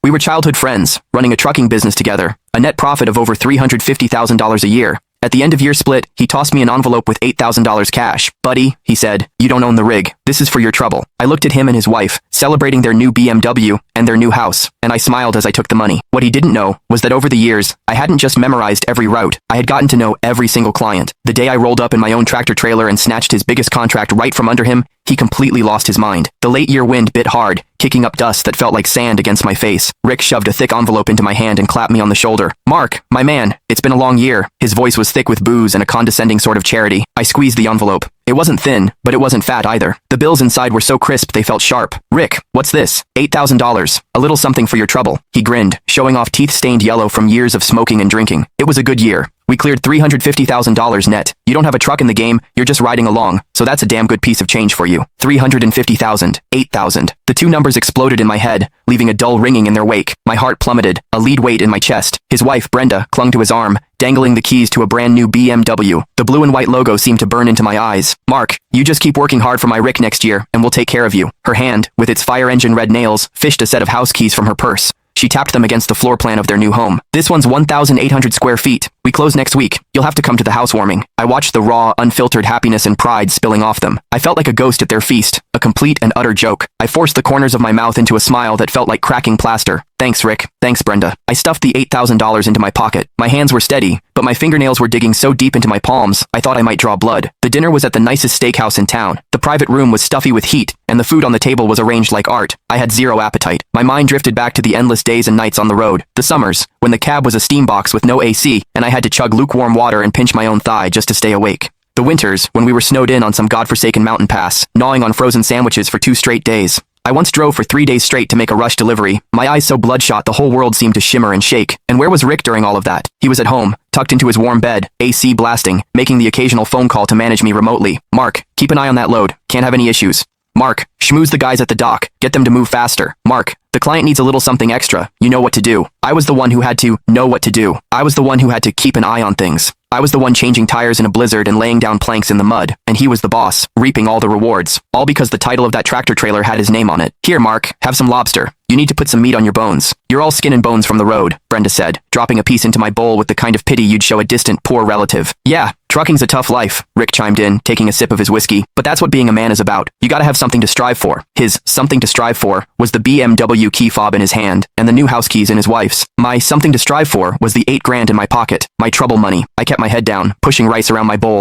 We were childhood friends, running a trucking business together, a net profit of over $350,000 a year. At the end of year split, he tossed me an envelope with $8,000 cash. Buddy, he said, you don't own the rig. This is for your trouble. I looked at him and his wife, celebrating their new BMW and their new house, and I smiled as I took the money. What he didn't know was that over the years, I hadn't just memorized every route. I had gotten to know every single client. The day I rolled up in my own tractor trailer and snatched his biggest contract right from under him, he completely lost his mind. The late year wind bit hard, kicking up dust that felt like sand against my face. Rick shoved a thick envelope into my hand and clapped me on the shoulder. Mark, my man, it's been a long year. His voice was thick with booze and a condescending sort of charity. I squeezed the envelope. It wasn't thin, but it wasn't fat either. The bills inside were so crisp they felt sharp. Rick, what's this? $8,000. A little something for your trouble. He grinned, showing off teeth stained yellow from years of smoking and drinking. It was a good year. We cleared $350,000 net. You don't have a truck in the game, you're just riding along, so that's a damn good piece of change for you. 350,000, 8,000. The two numbers exploded in my head, leaving a dull ringing in their wake. My heart plummeted, a lead weight in my chest. His wife, Brenda, clung to his arm, dangling the keys to a brand new BMW. The blue and white logo seemed to burn into my eyes. Mark, you just keep working hard for my Rick next year, and we'll take care of you. Her hand, with its fire engine red nails, fished a set of house keys from her purse. She tapped them against the floor plan of their new home. This one's 1,800 square feet. We close next week. You'll have to come to the housewarming. I watched the raw, unfiltered happiness and pride spilling off them. I felt like a ghost at their feast, a complete and utter joke. I forced the corners of my mouth into a smile that felt like cracking plaster. Thanks, Rick. Thanks, Brenda. I stuffed the $8,000 into my pocket. My hands were steady, but my fingernails were digging so deep into my palms, I thought I might draw blood. The dinner was at the nicest steakhouse in town. The private room was stuffy with heat, and the food on the table was arranged like art. I had zero appetite. My mind drifted back to the endless days and nights on the road. The summers, when the cab was a steam box with no AC, and I had to chug lukewarm water and pinch my own thigh just to stay awake. The winters, when we were snowed in on some godforsaken mountain pass, gnawing on frozen sandwiches for 2 straight days. I once drove for 3 days straight to make a rush delivery, my eyes so bloodshot the whole world seemed to shimmer and shake. And where was Rick during all of that? He was at home, tucked into his warm bed, AC blasting, making the occasional phone call to manage me remotely. Mark, keep an eye on that load. Can't have any issues. Mark, schmooze the guys at the dock. Get them to move faster. Mark, the client needs a little something extra. You know what to do. I was the one who had to know what to do. I was the one who had to keep an eye on things. I was the one changing tires in a blizzard and laying down planks in the mud, and he was the boss, reaping all the rewards. All because the title of that tractor trailer had his name on it. Here, Mark, have some lobster. You need to put some meat on your bones. You're all skin and bones from the road, Brenda said, dropping a piece into my bowl with the kind of pity you'd show a distant, poor relative. Yeah, trucking's a tough life, Rick chimed in, taking a sip of his whiskey. But that's what being a man is about. You gotta have something to strive for. His something to strive for was the BMW key fob in his hand, and the new house keys in his wife's. My something to strive for was the $8 grand in my pocket, my trouble money. I kept my head down, pushing rice around my bowl.